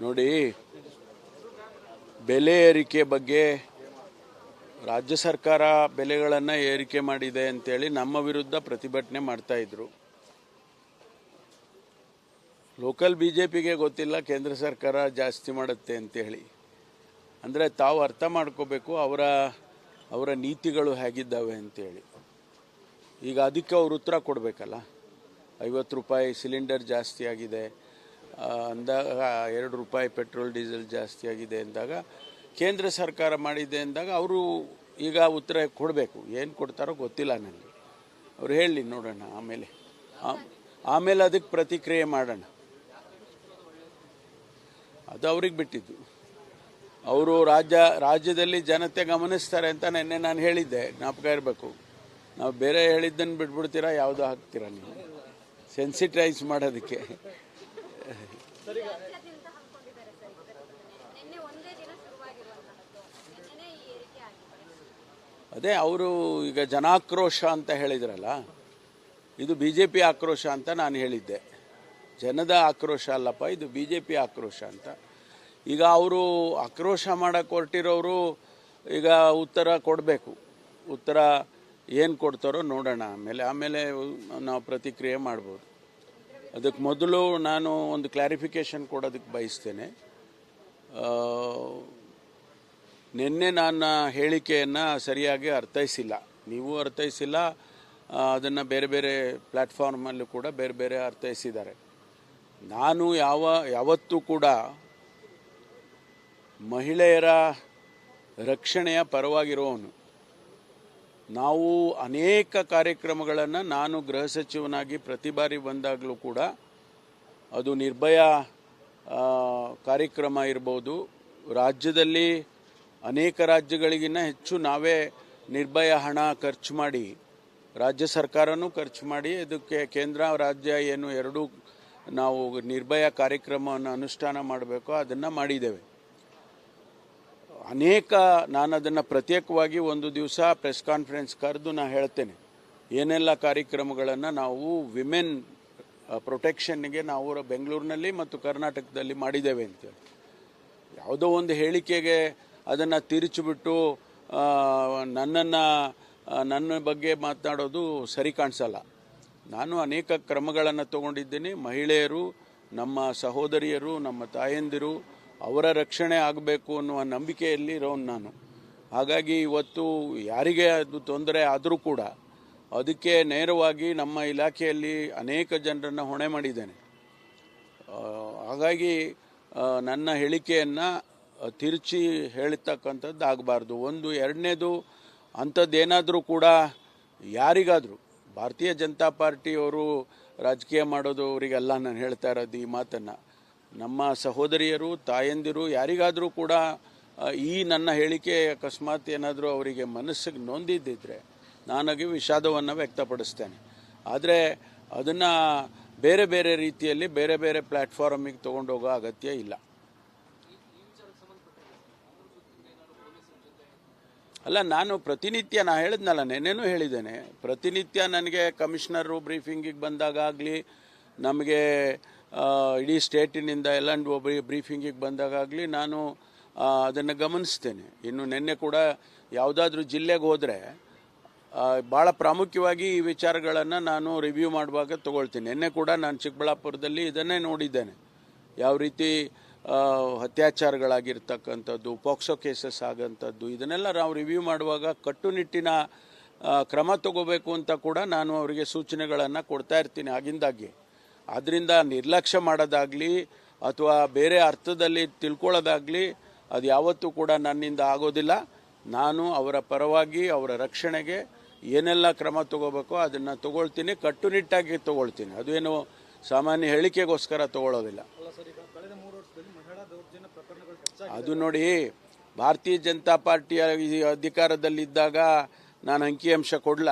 ನೋಡಿ, ಬೆಲೆ ಏರಿಕೆ ಬಗ್ಗೆ ರಾಜ್ಯ ಸರ್ಕಾರ ಬೆಲೆಗಳನ್ನು ಏರಿಕೆ ಮಾಡಿದೆ ಅಂತೇಳಿ ನಮ್ಮ ವಿರುದ್ಧ ಪ್ರತಿಭಟನೆ ಮಾಡ್ತಾಯಿದ್ರು. ಲೋಕಲ್ BJPಗೆ ಗೊತ್ತಿಲ್ಲ ಕೇಂದ್ರ ಸರ್ಕಾರ ಜಾಸ್ತಿ ಮಾಡುತ್ತೆ ಅಂತೇಳಿ. ಅಂದರೆ ತಾವು ಅರ್ಥ ಮಾಡ್ಕೋಬೇಕು ಅವರ ನೀತಿಗಳು ಹೇಗಿದ್ದಾವೆ ಅಂತೇಳಿ. ಈಗ ಅದಕ್ಕೆ ಅವರು ಉತ್ತರ ಕೊಡಬೇಕಲ್ಲ. 50 ರೂಪಾಯಿ ಸಿಲಿಂಡರ್ ಜಾಸ್ತಿ ಆಗಿದೆ ಅಂದಾಗ, 2 ರೂಪಾಯಿ ಪೆಟ್ರೋಲ್ ಡೀಸೆಲ್ ಜಾಸ್ತಿ ಆಗಿದೆ ಅಂದಾಗ, ಕೇಂದ್ರ ಸರ್ಕಾರ ಮಾಡಿದೆ ಅಂದಾಗ ಅವರು ಈಗ ಉತ್ತರ ಕೊಡಬೇಕು. ಏನು ಕೊಡ್ತಾರೋ ಗೊತ್ತಿಲ್ಲ ನನಗೆ. ಅವ್ರು ಹೇಳಿ ನೋಡೋಣ, ಆಮೇಲೆ ಅದಕ್ಕೆ ಪ್ರತಿಕ್ರಿಯೆ ಮಾಡೋಣ. ಅದು ಅವ್ರಿಗೆ ಬಿಟ್ಟಿದ್ದು. ಅವರು ರಾಜ್ಯದಲ್ಲಿ ಜನತೆ ಗಮನಿಸ್ತಾರೆ ಅಂತ ನಿನ್ನೆ ನಾನು ಹೇಳಿದ್ದೆ, ಜ್ಞಾಪಕ ಇರಬೇಕು. ನಾವು ಬೇರೆ ಹೇಳಿದ್ದನ್ನು ಬಿಟ್ಬಿಡ್ತೀರಾ, ಯಾವುದೋ ಹಾಕ್ತೀರಾ ನೀವು ಸೆನ್ಸಿಟೈಸ್ ಮಾಡೋದಕ್ಕೆ. ಅದೇ ಅವರು ಈಗ ಜನಾಕ್ರೋಶ ಅಂತ ಹೇಳಿದ್ರಲ್ಲ, ಇದು BJP ಆಕ್ರೋಶ ಅಂತ ನಾನು ಹೇಳಿದ್ದೆ. ಜನದ ಆಕ್ರೋಶ ಅಲ್ಲಪ್ಪ, ಇದು BJP ಆಕ್ರೋಶ ಅಂತ. ಈಗ ಅವರು ಆಕ್ರೋಶ ಮಾಡಕ್ಕೆ ಹೊರಟಿರೋರು ಈಗ ಉತ್ತರ ಕೊಡಬೇಕು. ಉತ್ತರ ಏನು ಕೊಡ್ತಾರೋ ನೋಡೋಣ. ಆಮೇಲೆ ನಾವು ಪ್ರತಿಕ್ರಿಯೆ ಮಾಡ್ಬೋದು. ಅದಕ್ಕೆ ಮೊದಲು ನಾನು ಒಂದು ಕ್ಲಾರಿಫಿಕೇಷನ್ ಕೊಡೋದಕ್ಕೆ ಬಯಸ್ತೇನೆ. ನಿನ್ನೆ ನನ್ನ ಹೇಳಿಕೆಯನ್ನು ಸರಿಯಾಗಿ ಅರ್ಥೈಸಿಲ್ಲ, ನೀವು ಅರ್ಥೈಸಿಲ್ಲ, ಅದನ್ನು ಬೇರೆ ಬೇರೆ ಪ್ಲ್ಯಾಟ್ಫಾರ್ಮಲ್ಲೂ ಕೂಡ ಬೇರೆ ಬೇರೆ ಅರ್ಥೈಸಿದ್ದಾರೆ. ನಾನು ಯಾವತ್ತೂ ಕೂಡ ಮಹಿಳೆಯರ ರಕ್ಷಣೆಯ ಪರವಾಗಿರೋನು. ನಾವು ಅನೇಕ ಕಾರ್ಯಕ್ರಮಗಳನ್ನು ನಾನು ಗೃಹ ಸಚಿವನಾಗಿ ಪ್ರತಿ ಬಾರಿ ಬಂದಾಗಲೂ ಕೂಡ, ಅದು ನಿರ್ಭಯ ಕಾರ್ಯಕ್ರಮ ಇರ್ಬೋದು, ರಾಜ್ಯದಲ್ಲಿ ಅನೇಕ ರಾಜ್ಯಗಳಿಗಿನ್ನ ಹೆಚ್ಚು ನಾವೇ ನಿರ್ಭಯ ಹಣ ಖರ್ಚು ಮಾಡಿ, ರಾಜ್ಯ ಸರ್ಕಾರನೂ ಖರ್ಚು ಮಾಡಿ, ಅದಕ್ಕೆ ಕೇಂದ್ರ ರಾಜ್ಯ ಏನು ಎರಡೂ ನಾವು ನಿರ್ಭಯ ಕಾರ್ಯಕ್ರಮವನ್ನು ಅನುಷ್ಠಾನ ಮಾಡಬೇಕು, ಅದನ್ನು ಮಾಡಿದ್ದೇವೆ. ನಾನು ಅದನ್ನು ಪ್ರತ್ಯೇಕವಾಗಿ ಒಂದು ದಿವಸ ಪ್ರೆಸ್ ಕಾನ್ಫರೆನ್ಸ್ ಕರೆದು ನಾನು ಹೇಳ್ತೇನೆ ಏನೆಲ್ಲ ಕಾರ್ಯಕ್ರಮಗಳನ್ನು ನಾವು ವಿಮೆನ್ ಪ್ರೊಟೆಕ್ಷನ್ಗೆ ನಾವು ಬೆಂಗಳೂರಿನಲ್ಲಿ ಮತ್ತು ಕರ್ನಾಟಕದಲ್ಲಿ ಮಾಡಿದ್ದೇವೆ ಅಂತೇಳಿ. ಯಾವುದೋ ಒಂದು ಹೇಳಿಕೆಗೆ ಅದನ್ನು ತಿರುಚಿಬಿಟ್ಟು ನನ್ನ ಬಗ್ಗೆ ಮಾತನಾಡೋದು ಸರಿ ಕಾಣಿಸಲ್ಲ. ನಾನು ಅನೇಕ ಕ್ರಮಗಳನ್ನು ತಗೊಂಡಿದ್ದೀನಿ. ಮಹಿಳೆಯರು, ನಮ್ಮ ಸಹೋದರಿಯರು, ನಮ್ಮ ತಾಯಂದಿರು, ಅವರ ರಕ್ಷಣೆ ಆಗಬೇಕು ಅನ್ನುವ ನಂಬಿಕೆಯಲ್ಲಿ ಇರೋನು ನಾನು. ಹಾಗಾಗಿ ಇವತ್ತು ಯಾರಿಗೆ ಅದು ತೊಂದರೆ ಆದರೂ ಕೂಡ ಅದಕ್ಕೆ ನೇರವಾಗಿ ನಮ್ಮ ಇಲಾಖೆಯಲ್ಲಿ ಅನೇಕ ಜನರನ್ನು ಹೊಣೆ ಮಾಡಿದ್ದೇನೆ. ಹಾಗಾಗಿ ನನ್ನ ಹೇಳಿಕೆಯನ್ನು ತಿರುಚಿ ಹೇಳ್ತಕ್ಕಂಥದ್ದು ಆಗಬಾರ್ದು. ಒಂದು. ಎರಡನೇದು, ಅಂಥದ್ದೇನಾದರೂ ಕೂಡ ಯಾರಿಗಾದರೂ, ಭಾರತೀಯ ಜನತಾ ಪಾರ್ಟಿಯವರು ರಾಜಕೀಯ ಮಾಡೋದು ಅವರಿಗೆಲ್ಲ ನಾನು ಹೇಳ್ತಾ ಇರೋದು ಈ ಮಾತನ್ನು, ನಮ್ಮ ಸಹೋದರಿಯರು, ತಾಯಂದಿರು ಯಾರಿಗಾದರೂ ಕೂಡ ಈ ನನ್ನ ಹೇಳಿಕೆ ಅಕಸ್ಮಾತ್ ಏನಾದರೂ ಅವರಿಗೆ ಮನಸ್ಸಿಗೆ ನೊಂದಿದ್ದಿದ್ರೆ ನಾನಾಗಿ ವಿಷಾದವನ್ನು ವ್ಯಕ್ತಪಡಿಸ್ತೇನೆ. ಆದರೆ ಅದನ್ನು ಬೇರೆ ಬೇರೆ ರೀತಿಯಲ್ಲಿ ಬೇರೆ ಬೇರೆ ಪ್ಲ್ಯಾಟ್ಫಾರ್ಮಿಗೆ ತೊಗೊಂಡೋಗೋ ಅಗತ್ಯ ಇಲ್ಲ. ಅಲ್ಲ, ನಾನು ಪ್ರತಿನಿತ್ಯ ಹೇಳಿದ್ನಲ್ಲ, ನೆನ್ನೆನೂ ಹೇಳಿದ್ದೇನೆ, ಪ್ರತಿನಿತ್ಯ ನನಗೆ ಕಮಿಷನರು ಬ್ರೀಫಿಂಗಿಗೆ ಬಂದಾಗಲಿ, ನಮಗೆ ಇಡೀ ಸ್ಟೇಟಿನಿಂದ ಎಲ್ಲ ಬ್ರೀಫಿಂಗಿಗೆ ಬಂದಾಗಲಿ ನಾನು ಅದನ್ನು ಗಮನಿಸ್ತೇನೆ. ಇನ್ನು ನಿನ್ನೆ ಕೂಡ ಯಾವುದಾದ್ರೂ ಜಿಲ್ಲೆಗೆ ಹೋದರೆ ಭಾಳ ಪ್ರಾಮುಖ್ಯವಾಗಿ ಈ ವಿಚಾರಗಳನ್ನು ನಾನು ರಿವ್ಯೂ ಮಾಡುವಾಗ ತೊಗೊಳ್ತೀನಿ. ನಿನ್ನೆ ಕೂಡ ನಾನು ಚಿಕ್ಕಬಳ್ಳಾಪುರದಲ್ಲಿ ಇದನ್ನೇ ನೋಡಿದ್ದೇನೆ. ಯಾವ ರೀತಿ ಅತ್ಯಾಚಾರಗಳಾಗಿರ್ತಕ್ಕಂಥದ್ದು, ಪಾಕ್ಸೋ ಕೇಸಸ್ ಆಗೋಂಥದ್ದು, ಇದನ್ನೆಲ್ಲ ನಾವು ರಿವ್ಯೂ ಮಾಡುವಾಗ ಕಟ್ಟುನಿಟ್ಟಿನ ಕ್ರಮ ತಗೋಬೇಕು ಅಂತ ಕೂಡ ನಾನು ಅವರಿಗೆ ಸೂಚನೆಗಳನ್ನು ಕೊಡ್ತಾ ಇರ್ತೀನಿ ಆಗಿಂದಾಗೆ. ಆದ್ದರಿಂದ ನಿರ್ಲಕ್ಷ್ಯ ಮಾಡೋದಾಗಲಿ ಅಥವಾ ಬೇರೆ ಅರ್ಥದಲ್ಲಿ ತಿಳ್ಕೊಳ್ಳೋದಾಗಲಿ ಅದು ಯಾವತ್ತೂ ಕೂಡ ನನ್ನಿಂದ ಆಗೋದಿಲ್ಲ. ನಾನು ಅವರ ಪರವಾಗಿ ಅವರ ರಕ್ಷಣೆಗೆ ಏನೆಲ್ಲ ಕ್ರಮ ತಗೋಬೇಕೋ ಅದನ್ನು ತಗೊಳ್ತೀನಿ, ಕಟ್ಟುನಿಟ್ಟಾಗಿ ತಗೊಳ್ತೀನಿ. ಅದೇನು ಸಾಮಾನ್ಯ ಹೇಳಿಕೆಗೋಸ್ಕರ ತಗೊಳ್ಳೋದಿಲ್ಲ. ಅದು ನೋಡಿ, ಭಾರತೀಯ ಜನತಾ ಪಾರ್ಟಿಯ ಅಧಿಕಾರದಲ್ಲಿದ್ದಾಗ ನಾನು ಅಂಕಿಅಂಶ ಕೊಡಲ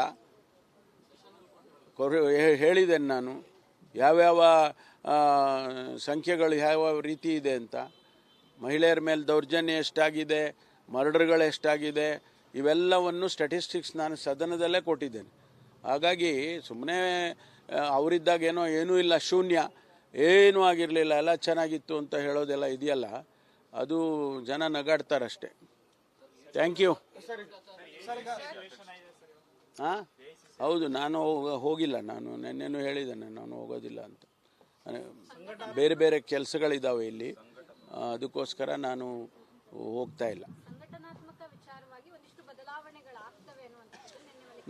ಹೇಳಿದ್ದೇನೆ. ನಾನು ಯಾವ್ಯಾವ ಸಂಖ್ಯೆಗಳು ಯಾವ ರೀತಿ ಇದೆ ಅಂತ, ಮಹಿಳೆಯರ ಮೇಲೆ ದೌರ್ಜನ್ಯ ಎಷ್ಟಾಗಿದೆ, ಮರ್ಡರ್ಗಳು ಎಷ್ಟಾಗಿದೆ, ಇವೆಲ್ಲವನ್ನು ಸ್ಟ್ಯಾಟಿಸ್ಟಿಕ್ಸ್ ನಾನು ಸದನದಲ್ಲೇ ಕೊಟ್ಟಿದ್ದೇನೆ. ಹಾಗಾಗಿ ಸುಮ್ಮನೆ ಅವರಿದ್ದಾಗ ಏನೂ ಇಲ್ಲ, ಶೂನ್ಯ, ಏನೂ ಆಗಿರಲಿಲ್ಲ, ಎಲ್ಲ ಚೆನ್ನಾಗಿತ್ತು ಅಂತ ಹೇಳೋದೆಲ್ಲ ಇದೆಯಲ್ಲ, ಅದು ಜನ ನಗಾಡ್ತಾರಷ್ಟೇ. Thank you. ಹಾಂ, ಹೌದು, ನಾನು ಹೋಗಿಲ್ಲ. ನಾನು ನೆನ್ನೆನೂ ಹೇಳಿದ್ದೇನೆ ನಾನು ಹೋಗೋದಿಲ್ಲ ಅಂತ. ಬೇರೆ ಬೇರೆ ಕೆಲಸಗಳಿದ್ದಾವೆ ಇಲ್ಲಿ, ಅದಕ್ಕೋಸ್ಕರ ನಾನು ಹೋಗ್ತಾ ಇಲ್ಲ.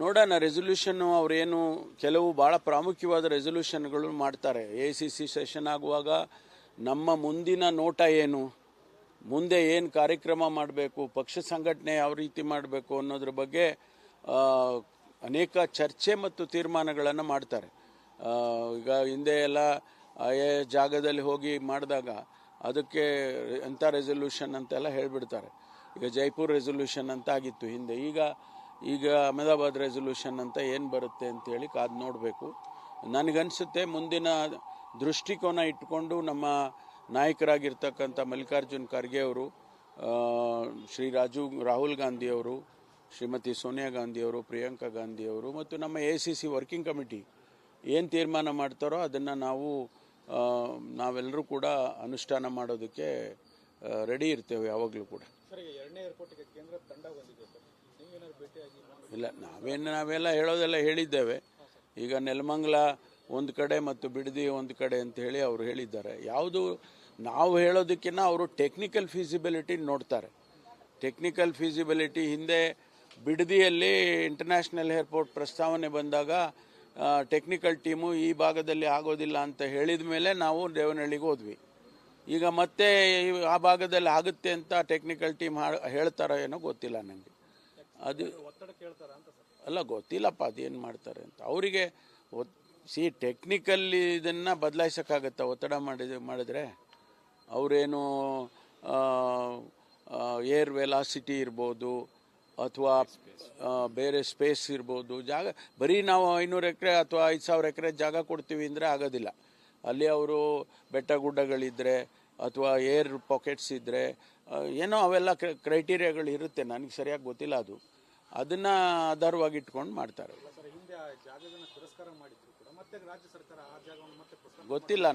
ನೋಡೋಣ, ರೆಸೊಲ್ಯೂಷನ್ನು ಅವರೇನು ಕೆಲವು ಭಾಳ ಪ್ರಾಮುಖ್ಯವಾದ ರೆಸೊಲ್ಯೂಷನ್ಗಳು ಮಾಡ್ತಾರೆ. ACC ಸೆಷನ್ ಆಗುವಾಗ ನಮ್ಮ ಮುಂದಿನ ನೋಟ ಏನು, ಮುಂದೆ ಏನು ಕಾರ್ಯಕ್ರಮ ಮಾಡಬೇಕು, ಪಕ್ಷ ಸಂಘಟನೆ ಯಾವ ರೀತಿ ಮಾಡಬೇಕು ಅನ್ನೋದ್ರ ಬಗ್ಗೆ ಅನೇಕ ಚರ್ಚೆ ಮತ್ತು ತೀರ್ಮಾನಗಳನ್ನು ಮಾಡ್ತಾರೆ. ಈಗ ಹಿಂದೆ ಎಲ್ಲ ಜಾಗದಲ್ಲಿ ಹೋಗಿ ಮಾಡಿದಾಗ ಅದಕ್ಕೆ ಎಂಥ ರೆಸೊಲ್ಯೂಷನ್ ಅಂತೆಲ್ಲ ಹೇಳಿಬಿಡ್ತಾರೆ. ಈಗ ಜೈಪುರ್ ರೆಸೊಲ್ಯೂಷನ್ ಅಂತ ಆಗಿತ್ತು ಹಿಂದೆ, ಈಗ ಅಹಮದಾಬಾದ್ ರೆಸೊಲ್ಯೂಷನ್ ಅಂತ ಏನು ಬರುತ್ತೆ ಅಂತೇಳಿ ಕಾದು ನೋಡಬೇಕು. ನನಗನ್ಸುತ್ತೆ ಮುಂದಿನ ದೃಷ್ಟಿಕೋನ ಇಟ್ಕೊಂಡು ನಮ್ಮ ನಾಯಕರಾಗಿರ್ತಕ್ಕಂಥ ಮಲ್ಲಿಕಾರ್ಜುನ್ ಖರ್ಗೆ ಅವರು, ರಾಹುಲ್ ಗಾಂಧಿಯವರು, ಶ್ರೀಮತಿ ಸೋನಿಯಾ ಗಾಂಧಿಯವರು, ಪ್ರಿಯಾಂಕಾ ಗಾಂಧಿಯವರು ಮತ್ತು ನಮ್ಮ ACC ವರ್ಕಿಂಗ್ ಕಮಿಟಿ ಏನು ತೀರ್ಮಾನ ಮಾಡ್ತಾರೋ ಅದನ್ನು ನಾವೆಲ್ಲರೂ ಕೂಡ ಅನುಷ್ಠಾನ ಮಾಡೋದಕ್ಕೆ ರೆಡಿ ಇರ್ತೇವೆ ಯಾವಾಗಲೂ ಕೂಡ. ಇಲ್ಲ, ನಾವೆಲ್ಲ ಹೇಳೋದೆಲ್ಲ ಹೇಳಿದ್ದೇವೆ. ಈಗ ನೆಲಮಂಗಲ ಒಂದು ಕಡೆ ಮತ್ತು ಬಿಡದಿ ಒಂದು ಕಡೆ ಅಂತ ಹೇಳಿ ಅವರು ಹೇಳಿದ್ದಾರೆ. ಯಾವುದು ನಾವು ಹೇಳೋದಕ್ಕಿಂತ ಅವರು ಟೆಕ್ನಿಕಲ್ ಫೀಸಿಬಿಲಿಟಿ ನೋಡ್ತಾರೆ. ಟೆಕ್ನಿಕಲ್ ಫೀಸಿಬಿಲಿಟಿ ಹಿಂದೆ ಬಿಡದಿಯಲ್ಲಿ ಇಂಟರ್ನ್ಯಾಷನಲ್ ಏರ್ಪೋರ್ಟ್ ಪ್ರಸ್ತಾವನೆ ಬಂದಾಗ ಟೆಕ್ನಿಕಲ್ ಟೀಮು ಈ ಭಾಗದಲ್ಲಿ ಆಗೋದಿಲ್ಲ ಅಂತ ಹೇಳಿದ ಮೇಲೆ ನಾವು ದೇವನಹಳ್ಳಿಗೆ ಹೋದ್ವಿ. ಈಗ ಮತ್ತೆ ಆ ಭಾಗದಲ್ಲಿ ಆಗುತ್ತೆ ಅಂತ ಟೆಕ್ನಿಕಲ್ ಟೀಮ್ ಹೇಳ್ತಾರೋ ಏನೋ ಗೊತ್ತಿಲ್ಲ ನನಗೆ. ಅದು ಅಲ್ಲ, ಗೊತ್ತಿಲ್ಲಪ್ಪ ಅದೇನು ಮಾಡ್ತಾರೆ ಅಂತ. ಅವರಿಗೆ ಟೆಕ್ನಿಕಲ್ ಇದನ್ನು ಬದಲಾಯಿಸೋಕ್ಕಾಗತ್ತಾ? ಒತ್ತಡ ಮಾಡಿದ್ರೆ ಅವರೇನು ಏರ್ ವೆಲಾಸಿಟಿ ಇರ್ಬೋದು ಅಥವಾ ಬೇರೆ ಸ್ಪೇಸ್ ಇರ್ಬೋದು, ಜಾಗ ಬರೀ ನಾವು 500 ಎಕರೆ ಅಥವಾ 5,000 ಎಕರೆ ಜಾಗ ಕೊಡ್ತೀವಿ ಅಂದರೆ ಆಗೋದಿಲ್ಲ. ಅಲ್ಲಿ ಅವರು ಬೆಟ್ಟ ಗುಡ್ಡಗಳಿದ್ದರೆ ಅಥವಾ ಏರ್ ಪಾಕೆಟ್ಸ್ ಇದ್ದರೆ ಏನೋ ಅವೆಲ್ಲ ಕ್ರೈಟೀರಿಯಾಗಳು ಇರುತ್ತೆ. ನನಗೆ ಸರಿಯಾಗಿ ಗೊತ್ತಿಲ್ಲ, ಅದನ್ನು ಆಧಾರವಾಗಿ ಇಟ್ಕೊಂಡು ಮಾಡ್ತಾರೆ. ಗೊತ್ತಿಲ್ಲ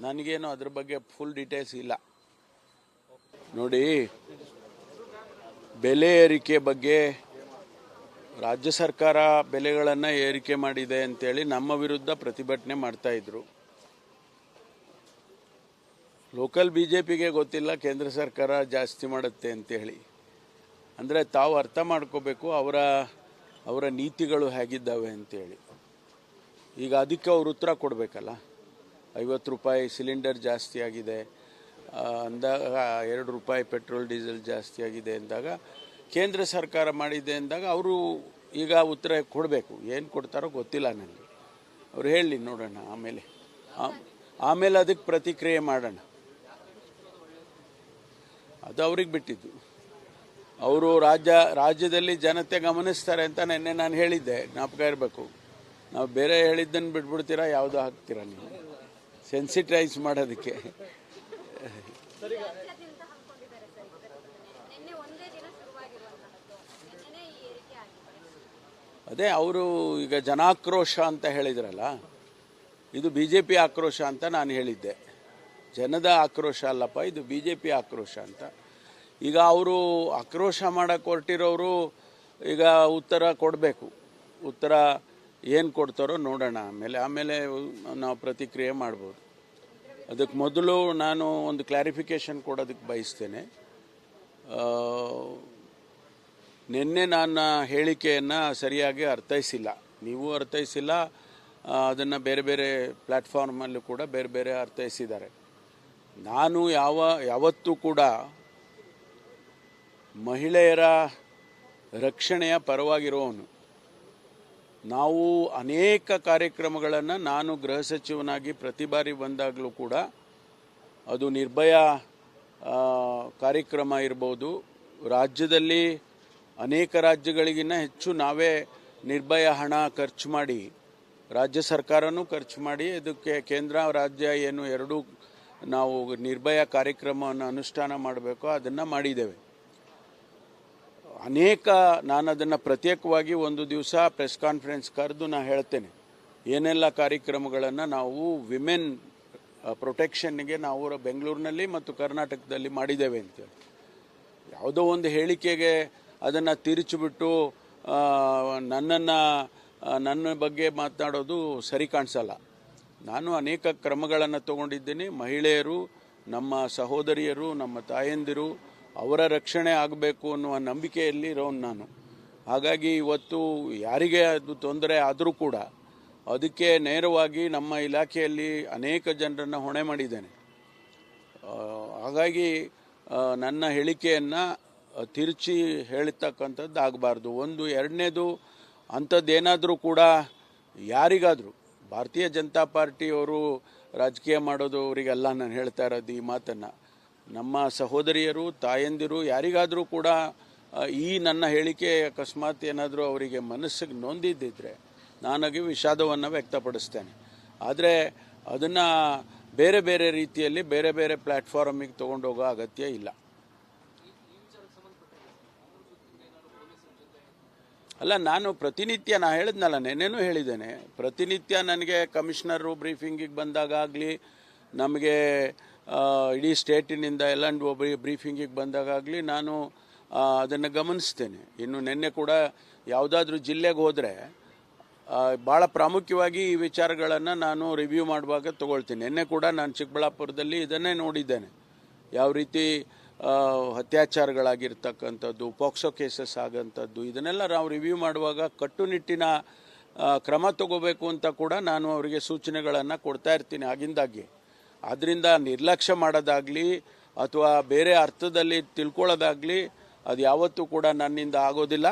ನನಗೇನು ಅದ್ರ ಬಗ್ಗೆ ಫುಲ್ ಡೀಟೇಲ್ಸ್ ಇಲ್ಲ. ನೋಡಿ, ಬೆಲೆ ಏರಿಕೆ ಬಗ್ಗೆ ರಾಜ್ಯ ಸರ್ಕಾರ ಬೆಲೆಗಳನ್ನು ಏರಿಕೆ ಮಾಡಿದೆ ಅಂತೇಳಿ ನಮ್ಮ ವಿರುದ್ಧ ಪ್ರತಿಭಟನೆ ಮಾಡ್ತಾಯಿದ್ರು. ಲೋಕಲ್ BJPಗೆ ಗೊತ್ತಿಲ್ಲ ಕೇಂದ್ರ ಸರ್ಕಾರ ಜಾಸ್ತಿ ಮಾಡುತ್ತೆ ಅಂತೇಳಿ. ಅಂದರೆ ತಾವು ಅರ್ಥ ಮಾಡ್ಕೋಬೇಕು ಅವರ ನೀತಿಗಳು ಹೇಗಿದ್ದಾವೆ ಅಂತೇಳಿ. ಈಗ ಅದಕ್ಕೆ ಅವರು ಉತ್ತರ ಕೊಡಬೇಕಲ್ಲ. 50 ರೂಪಾಯಿ ಸಿಲಿಂಡರ್ ಜಾಸ್ತಿ ಆಗಿದೆ ಅಂದಾಗ, 2 ರೂಪಾಯಿ ಪೆಟ್ರೋಲ್ ಡೀಸೆಲ್ ಜಾಸ್ತಿ ಆಗಿದೆ ಅಂದಾಗ, ಕೇಂದ್ರ ಸರ್ಕಾರ ಮಾಡಿದೆ ಅಂದಾಗ ಅವರು ಈಗ ಉತ್ತರ ಕೊಡಬೇಕು. ಏನು ಕೊಡ್ತಾರೋ ಗೊತ್ತಿಲ್ಲ ನನಗೆ. ಅವ್ರು ಹೇಳಿ ನೋಡೋಣ, ಆಮೇಲೆ ಅದಕ್ಕೆ ಪ್ರತಿಕ್ರಿಯೆ ಮಾಡೋಣ. ಅದು ಅವ್ರಿಗೆ ಬಿಟ್ಟಿದ್ದು. ಅವರು ರಾಜ್ಯದಲ್ಲಿ ಜನತೆ ಗಮನಿಸ್ತಾರೆ ಅಂತ ನಿನ್ನೆ ನಾನು ಹೇಳಿದ್ದೆ, ಜ್ಞಾಪಕ ಇರಬೇಕು. ನಾವು ಬೇರೆ ಹೇಳಿದ್ದನ್ನು ಬಿಟ್ಬಿಡ್ತೀರಾ, ಯಾವುದೋ ಹಾಕ್ತೀರಾ ನೀವು ಸೆನ್ಸಿಟೈಸ್ ಮಾಡೋದಕ್ಕೆ. ಅದೇ ಅವರು ಈಗ ಜನಾಕ್ರೋಶ ಅಂತ ಹೇಳಿದ್ರಲ್ಲ, ಇದು BJP ಆಕ್ರೋಶ ಅಂತ ನಾನು ಹೇಳಿದ್ದೆ. ಜನದ ಆಕ್ರೋಶ ಅಲ್ಲಪ್ಪ, ಇದು BJP ಆಕ್ರೋಶ ಅಂತ. ಈಗ ಅವರು ಆಕ್ರೋಶ ಮಾಡಕ್ಕೆ ಹೊರಟಿರೋರು ಈಗ ಉತ್ತರ ಕೊಡಬೇಕು. ಉತ್ತರ ಏನು ಕೊಡ್ತಾರೋ ನೋಡೋಣ, ಆಮೇಲೆ ನಾವು ಪ್ರತಿಕ್ರಿಯೆ ಮಾಡ್ಬೋದು. ಅದಕ್ಕೆ ಮೊದಲು ನಾನು ಒಂದು ಕ್ಲಾರಿಫಿಕೇಷನ್ ಕೊಡೋದಕ್ಕೆ ಬಯಸ್ತೇನೆ. ನಿನ್ನೆ ನನ್ನ ಹೇಳಿಕೆಯನ್ನು ಸರಿಯಾಗಿ ಅರ್ಥೈಸಿಲ್ಲ, ನೀವು ಅರ್ಥೈಸಿಲ್ಲ, ಅದನ್ನು ಬೇರೆ ಬೇರೆ ಪ್ಲ್ಯಾಟ್ಫಾರ್ಮಲ್ಲೂ ಕೂಡ ಬೇರೆ ಬೇರೆ ಅರ್ಥೈಸಿದ್ದಾರೆ. ನಾನು ಯಾವತ್ತೂ ಕೂಡ ಮಹಿಳೆಯರ ರಕ್ಷಣೆಯ ಪರವಾಗಿರೋನು. ನಾವು ಅನೇಕ ಕಾರ್ಯಕ್ರಮಗಳನ್ನು ನಾನು ಗೃಹ ಸಚಿವನಾಗಿ ಪ್ರತಿ ಬಾರಿ ಬಂದಾಗಲೂ ಕೂಡ, ಅದು ನಿರ್ಭಯ ಕಾರ್ಯಕ್ರಮ ಇರ್ಬೋದು, ರಾಜ್ಯದಲ್ಲಿ ಅನೇಕ ರಾಜ್ಯಗಳಿಗಿನ್ನ ಹೆಚ್ಚು ನಾವೇ ನಿರ್ಭಯ ಹಣ ಖರ್ಚು ಮಾಡಿ, ರಾಜ್ಯ ಸರ್ಕಾರನೂ ಖರ್ಚು ಮಾಡಿ, ಇದಕ್ಕೆ ಕೇಂದ್ರ ರಾಜ್ಯ ಏನು ಎರಡೂ ನಾವು ನಿರ್ಭಯ ಕಾರ್ಯಕ್ರಮವನ್ನು ಅನುಷ್ಠಾನ ಮಾಡಬೇಕು ಅದನ್ನು ಮಾಡಿದ್ದೇವೆ. ನಾನು ಅದನ್ನು ಪ್ರತ್ಯೇಕವಾಗಿ ಒಂದು ದಿವಸ ಪ್ರೆಸ್ ಕಾನ್ಫರೆನ್ಸ್ ಕರೆದು ನಾನು ಹೇಳ್ತೇನೆ ಏನೆಲ್ಲ ಕಾರ್ಯಕ್ರಮಗಳನ್ನು ನಾವು ವಿಮೆನ್ ಪ್ರೊಟೆಕ್ಷನ್ಗೆ ನಾವು ಬೆಂಗಳೂರಿನಲ್ಲಿ ಮತ್ತು ಕರ್ನಾಟಕದಲ್ಲಿ ಮಾಡಿದ್ದೇವೆ ಅಂತೇಳಿ ಯಾವುದೋ ಒಂದು ಹೇಳಿಕೆಗೆ ಅದನ್ನು ತಿರುಚಿಬಿಟ್ಟು ನನ್ನ ಬಗ್ಗೆ ಮಾತನಾಡೋದು ಸರಿ ಕಾಣಿಸಲ್ಲ. ನಾನು ಅನೇಕ ಕ್ರಮಗಳನ್ನು ತಗೊಂಡಿದ್ದೀನಿ. ಮಹಿಳೆಯರು, ನಮ್ಮ ಸಹೋದರಿಯರು, ನಮ್ಮ ತಾಯಂದಿರು ಅವರ ರಕ್ಷಣೆ ಆಗಬೇಕು ಅನ್ನುವ ನಂಬಿಕೆಯಲ್ಲಿ ಇರೋನು ನಾನು. ಹಾಗಾಗಿ ಇವತ್ತು ಯಾರಿಗೆ ಅದು ತೊಂದರೆ ಆದರೂ ಕೂಡ ಅದಕ್ಕೆ ನೇರವಾಗಿ ನಮ್ಮ ಇಲಾಖೆಯಲ್ಲಿ ಅನೇಕ ಜನರನ್ನು ಹೊಣೆ ಮಾಡಿದ್ದೇನೆ. ಹಾಗಾಗಿ ನನ್ನ ಹೇಳಿಕೆಯನ್ನು ತಿರುಚಿ ಹೇಳ್ತಕ್ಕಂಥದ್ದು ಆಗಬಾರ್ದು. ಒಂದು. ಎರಡನೇದು, ಅಂಥದ್ದೇನಾದರೂ ಕೂಡ ಯಾರಿಗಾದರೂ ಭಾರತೀಯ ಜನತಾ ಪಾರ್ಟಿಯವರು ರಾಜಕೀಯ ಮಾಡೋದು ಅವರಿಗೆಲ್ಲ ನಾನು ಹೇಳ್ತಾ ಇರೋದು ಈ ಮಾತನ್ನು. ನಮ್ಮ ಸಹೋದರಿಯರು, ತಾಯಂದಿರು ಯಾರಿಗಾದರೂ ಕೂಡ ಈ ನನ್ನ ಹೇಳಿಕೆ ಅಕಸ್ಮಾತ್ ಏನಾದರೂ ಅವರಿಗೆ ಮನಸ್ಸಿಗೆ ನೊಂದಿದ್ದಿದ್ರೆ ನಾನಾಗಿ ವಿಷಾದವನ್ನು ವ್ಯಕ್ತಪಡಿಸ್ತೇನೆ. ಆದರೆ ಅದನ್ನು ಬೇರೆ ಬೇರೆ ರೀತಿಯಲ್ಲಿ ಬೇರೆ ಬೇರೆ ಪ್ಲ್ಯಾಟ್ಫಾರ್ಮಿಗೆ ತೊಗೊಂಡೋಗೋ ಅಗತ್ಯ ಇಲ್ಲ. ಅಲ್ಲ, ನಾನು ಪ್ರತಿನಿತ್ಯ ಹೇಳಿದ್ನಲ್ಲ, ನೆನ್ನೆನೂ ಹೇಳಿದ್ದೇನೆ, ಪ್ರತಿನಿತ್ಯ ನನಗೆ ಕಮಿಷನರು ಬ್ರೀಫಿಂಗಿಗೆ ಬಂದಾಗಲಿ, ನಮಗೆ ಇಡೀ ಸ್ಟೇಟಿನಿಂದ ಎಲ್ಲ ಬ್ರೀಫಿಂಗಿಗೆ ಬಂದಾಗಲಿ ನಾನು ಅದನ್ನು ಗಮನಿಸ್ತೇನೆ. ಇನ್ನು ನಿನ್ನೆ ಕೂಡ ಯಾವುದಾದ್ರೂ ಜಿಲ್ಲೆಗೆ ಹೋದರೆ ಭಾಳ ಪ್ರಾಮುಖ್ಯವಾಗಿ ಈ ವಿಚಾರಗಳನ್ನು ನಾನು ರಿವ್ಯೂ ಮಾಡುವಾಗ ತೊಗೊಳ್ತೀನಿ. ನಿನ್ನೆ ಕೂಡ ನಾನು ಚಿಕ್ಕಬಳ್ಳಾಪುರದಲ್ಲಿ ಇದನ್ನೇ ನೋಡಿದ್ದೇನೆ. ಯಾವ ರೀತಿ ಅತ್ಯಾಚಾರಗಳಾಗಿರ್ತಕ್ಕಂಥದ್ದು, ಪಾಕ್ಸೋ ಕೇಸಸ್ ಆಗೋಂಥದ್ದು, ಇದನ್ನೆಲ್ಲ ನಾವು ರಿವ್ಯೂ ಮಾಡುವಾಗ ಕಟ್ಟುನಿಟ್ಟಿನ ಕ್ರಮ ತಗೋಬೇಕು ಅಂತ ಕೂಡ ನಾನು ಅವರಿಗೆ ಸೂಚನೆಗಳನ್ನು ಕೊಡ್ತಾ ಇರ್ತೀನಿ ಆಗಿಂದಾಗೆ. ಆದ್ದರಿಂದ ನಿರ್ಲಕ್ಷ್ಯ ಮಾಡೋದಾಗಲಿ ಅಥವಾ ಬೇರೆ ಅರ್ಥದಲ್ಲಿ ತಿಳ್ಕೊಳ್ಳೋದಾಗಲಿ ಅದು ಯಾವತ್ತೂ ಕೂಡ ನನ್ನಿಂದ ಆಗೋದಿಲ್ಲ.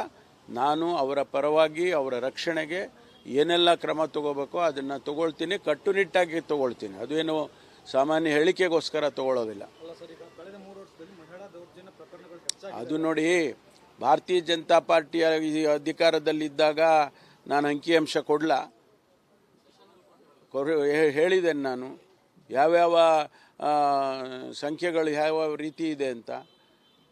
ನಾನು ಅವರ ಪರವಾಗಿ ಅವರ ರಕ್ಷಣೆಗೆ ಏನೆಲ್ಲ ಕ್ರಮ ತಗೋಬೇಕೋ ಅದನ್ನು ತಗೊಳ್ತೀನಿ, ಕಟ್ಟುನಿಟ್ಟಾಗಿ ತಗೊಳ್ತೀನಿ. ಅದೇನು ಸಾಮಾನ್ಯ ಹೇಳಿಕೆಗೋಸ್ಕರ ತಗೊಳ್ಳೋದಿಲ್ಲ. ಅದು ನೋಡಿ, ಭಾರತೀಯ ಜನತಾ ಪಾರ್ಟಿಯ ಅಧಿಕಾರದಲ್ಲಿದ್ದಾಗ ನಾನು ಅಂಕಿಅಂಶ ಕೊಡಲ ಹೇಳಿದ್ದೇನೆ. ನಾನು ಯಾವ್ಯಾವ ಸಂಖ್ಯೆಗಳು ಯಾವ ರೀತಿ ಇದೆ ಅಂತ,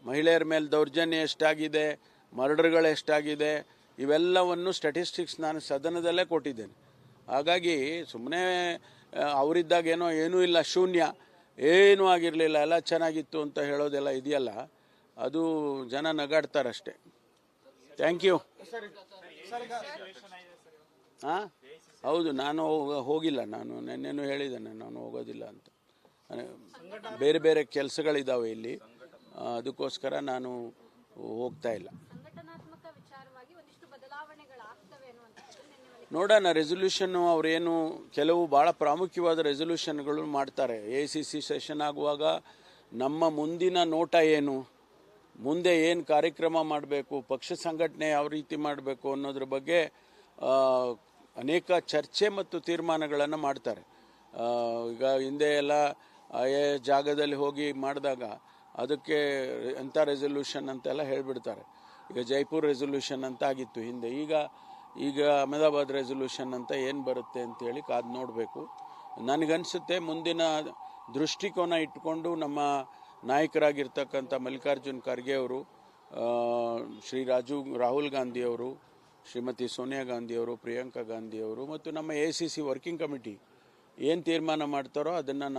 ಮಹಿಳೆಯರ ಮೇಲೆ ದೌರ್ಜನ್ಯ ಎಷ್ಟಾಗಿದೆ, ಮರ್ಡರ್ಗಳು ಎಷ್ಟಾಗಿದೆ, ಇವೆಲ್ಲವನ್ನು ಸ್ಟ್ಯಾಟಿಸ್ಟಿಕ್ಸ್ ನಾನು ಸದನದಲ್ಲೇ ಕೊಟ್ಟಿದ್ದೇನೆ. ಹಾಗಾಗಿ ಸುಮ್ಮನೆ ಅವರಿದ್ದಾಗ ಏನೂ ಇಲ್ಲ, ಶೂನ್ಯ, ಏನೂ ಆಗಿರಲಿಲ್ಲ, ಎಲ್ಲ ಚೆನ್ನಾಗಿತ್ತು ಅಂತ ಹೇಳೋದೆಲ್ಲ ಇದೆಯಲ್ಲ, ಅದು ಜನ ನಗಾಡ್ತಾರಷ್ಟೇ. Thank you. ಹಾಂ, ಹೌದು, ನಾನು ಹೋಗಿಲ್ಲ. ನಾನು ನೆನ್ನೆನೂ ಹೇಳಿದ್ದೇನೆ ನಾನು ಹೋಗೋದಿಲ್ಲ ಅಂತ. ಬೇರೆ ಬೇರೆ ಕೆಲಸಗಳಿದ್ದಾವೆ ಇಲ್ಲಿ, ಅದಕ್ಕೋಸ್ಕರ ನಾನು ಹೋಗ್ತಾ ಇಲ್ಲ. ನೋಡೋಣ, ರೆಸೊಲ್ಯೂಷನ್ನು ಅವರೇನು ಕೆಲವು ಭಾಳ ಪ್ರಾಮುಖ್ಯವಾದ ರೆಸೊಲ್ಯೂಷನ್ಗಳು ಮಾಡ್ತಾರೆ. ACC ಸೆಷನ್ ಆಗುವಾಗ ನಮ್ಮ ಮುಂದಿನ ನೋಟ ಏನು, ಮುಂದೆ ಏನು ಕಾರ್ಯಕ್ರಮ ಮಾಡಬೇಕು, ಪಕ್ಷ ಸಂಘಟನೆ ಯಾವ ರೀತಿ ಮಾಡಬೇಕು ಅನ್ನೋದ್ರ ಬಗ್ಗೆ ಅನೇಕ ಚರ್ಚೆ ಮತ್ತು ತೀರ್ಮಾನಗಳನ್ನು ಮಾಡ್ತಾರೆ. ಈಗ ಹಿಂದೆ ಎಲ್ಲ ಜಾಗದಲ್ಲಿ ಹೋಗಿ ಮಾಡಿದಾಗ ಅದಕ್ಕೆ ಎಂಥ ರೆಸೊಲ್ಯೂಷನ್ ಅಂತೆಲ್ಲ ಹೇಳಿಬಿಡ್ತಾರೆ. ಈಗ ಜೈಪುರ್ ರೆಸೊಲ್ಯೂಷನ್ ಅಂತ ಆಗಿತ್ತು ಹಿಂದೆ, ಈಗ ಅಹಮದಾಬಾದ್ ರೆಸೊಲ್ಯೂಷನ್ ಅಂತ ಏನು ಬರುತ್ತೆ ಅಂತೇಳಿ ಕಾದು ನೋಡಬೇಕು. ನನಗನ್ಸುತ್ತೆ ಮುಂದಿನ ದೃಷ್ಟಿಕೋನ ಇಟ್ಕೊಂಡು ನಮ್ಮ ನಾಯಕರಾಗಿರ್ತಕ್ಕಂಥ ಮಲ್ಲಿಕಾರ್ಜುನ್ ಖರ್ಗೆ ಅವರು, ಶ್ರೀ ರಾಹುಲ್ ಗಾಂಧಿಯವರು, ಶ್ರೀಮತಿ ಸೋನಿಯಾ ಗಾಂಧಿಯವರು, ಪ್ರಿಯಾಂಕಾ ಗಾಂಧಿಯವರು ಮತ್ತು ನಮ್ಮ ACC ವರ್ಕಿಂಗ್ ಕಮಿಟಿ ಏನು ತೀರ್ಮಾನ ಮಾಡ್ತಾರೋ ಅದನ್ನು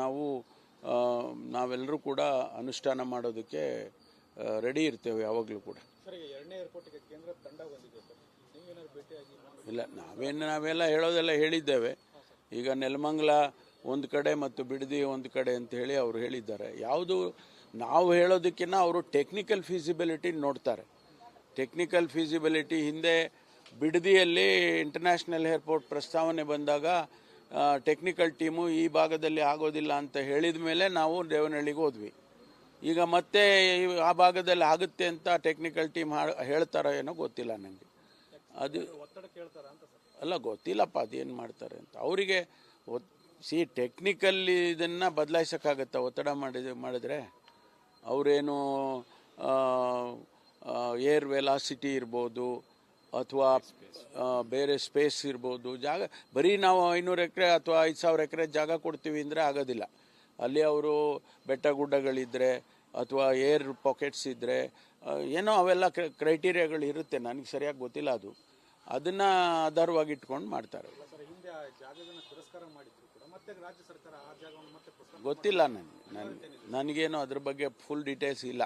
ನಾವೆಲ್ಲರೂ ಕೂಡ ಅನುಷ್ಠಾನ ಮಾಡೋದಕ್ಕೆ ರೆಡಿ ಇರ್ತೇವೆ ಯಾವಾಗಲೂ ಕೂಡ. ಇಲ್ಲ, ನಾವೆಲ್ಲ ಹೇಳೋದೆಲ್ಲ ಹೇಳಿದ್ದೇವೆ. ಈಗ ನೆಲಮಂಗಲ ಒಂದು ಕಡೆ ಮತ್ತು ಬಿಡದಿ ಒಂದು ಕಡೆ ಅಂತ ಹೇಳಿ ಅವರು ಹೇಳಿದ್ದಾರೆ. ಯಾವುದು ನಾವು ಹೇಳೋದಕ್ಕಿಂತ ಅವರು ಟೆಕ್ನಿಕಲ್ ಫೀಸಿಬಿಲಿಟಿ ನೋಡ್ತಾರೆ. ಟೆಕ್ನಿಕಲ್ ಫೀಸಿಬಿಲಿಟಿ ಹಿಂದೆ ಬಿಡದಿಯಲ್ಲಿ ಇಂಟರ್ನ್ಯಾಷನಲ್ ಏರ್ಪೋರ್ಟ್ ಪ್ರಸ್ತಾವನೆ ಬಂದಾಗ ಟೆಕ್ನಿಕಲ್ ಟೀಮು ಈ ಭಾಗದಲ್ಲಿ ಆಗೋದಿಲ್ಲ ಅಂತ ಹೇಳಿದ ಮೇಲೆ ನಾವು ದೇವನಹಳ್ಳಿಗೆ ಹೋದ್ವಿ. ಈಗ ಮತ್ತೆ ಆ ಭಾಗದಲ್ಲಿ ಆಗುತ್ತೆ ಅಂತ ಟೆಕ್ನಿಕಲ್ ಟೀಮ್ ಹೇಳ್ತಾರೋ ಏನೋ ಗೊತ್ತಿಲ್ಲ ನನಗೆ. ಅದು ಅಲ್ಲ, ಗೊತ್ತಿಲ್ಲಪ್ಪ ಅದೇನು ಮಾಡ್ತಾರೆ ಅಂತ. ಅವರಿಗೆ ಟೆಕ್ನಿಕಲ್ ಇದನ್ನು ಬದಲಾಯಿಸೋಕ್ಕಾಗತ್ತಾ? ಒತ್ತಡ ಮಾಡಿದ್ರೆ ಅವರೇನು ಏರ್ ವೆಲಾಸಿಟಿ ಇರ್ಬೋದು ಅಥವಾ ಬೇರೆ ಸ್ಪೇಸ್ ಇರ್ಬೋದು, ಜಾಗ ಬರೀ ನಾವು 500 ಎಕರೆ ಅಥವಾ 5,000 ಎಕರೆ ಜಾಗ ಕೊಡ್ತೀವಿ ಅಂದರೆ ಆಗೋದಿಲ್ಲ. ಅಲ್ಲಿ ಅವರು ಬೆಟ್ಟ ಗುಡ್ಡಗಳಿದ್ದರೆ ಅಥವಾ ಏರ್ ಪಾಕೆಟ್ಸ್ ಇದ್ದರೆ ಏನೋ ಅವೆಲ್ಲ ಕ್ರೈಟೀರಿಯಾಗಳು ಇರುತ್ತೆ. ನನಗೆ ಸರಿಯಾಗಿ ಗೊತ್ತಿಲ್ಲ ಅದು. ಅದನ್ನು ಆಧಾರವಾಗಿ ಇಟ್ಕೊಂಡು ಮಾಡ್ತಾರೆ. ಮತ್ತೆ ರಾಜ್ಯ ಸರ್ಕಾರ ಆ ಜಾಗವನ್ನು ಮತ್ತೆ ಗೊತ್ತಿಲ್ಲ ನನಗೇನು ಅದ್ರ ಬಗ್ಗೆ ಫುಲ್ ಡೀಟೇಲ್ಸ್ ಇಲ್ಲ.